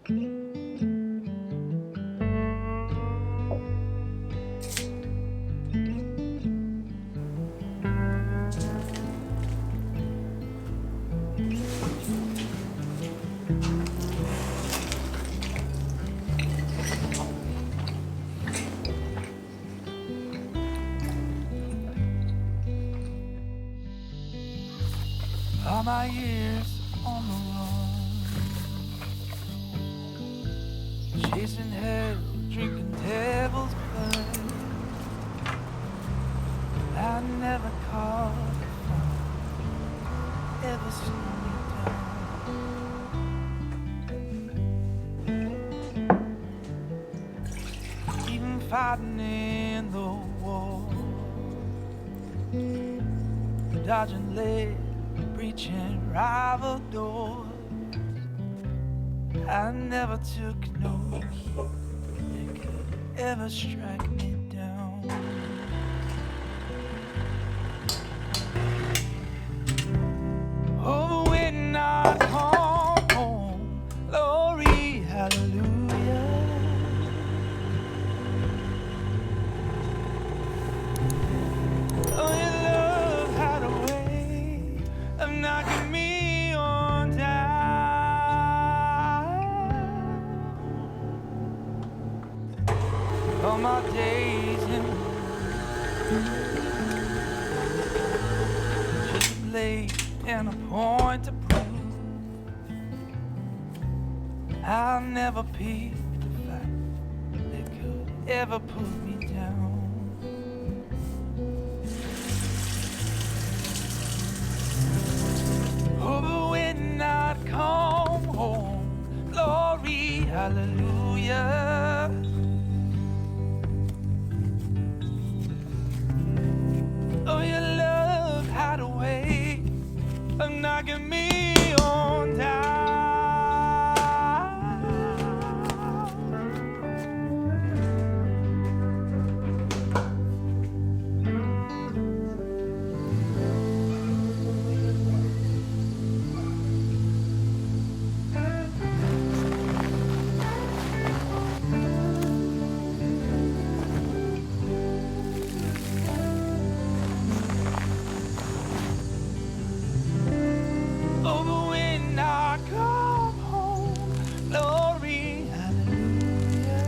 All my years on the run, chasing hell, drinking devil's blood. I never caught a fire, ever slowed me down. Even fighting in the war, dodging lead, breaching rival doors. I never took no heat that could ever strike me down. Oh, when I come home, glory, hallelujah. Oh, your love had a way of knocking me on down. All my days in just a blade and a point to prove. I'll never pick the fight that could ever put me down. Oh, but when I come home, glory, hallelujah. Oh, your love had a way of knocking me on down. Oh, but when I come home, glory, hallelujah.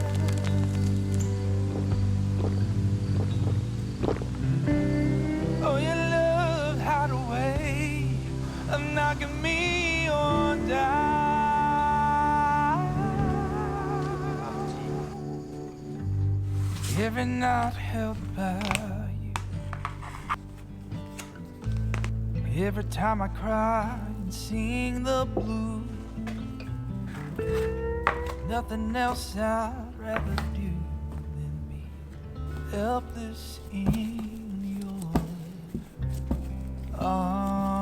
Oh, your love had a way of knocking me on down. Every night held by you. Every time I cry and sing the blues, nothing else I'd rather do than be helpless in your arms.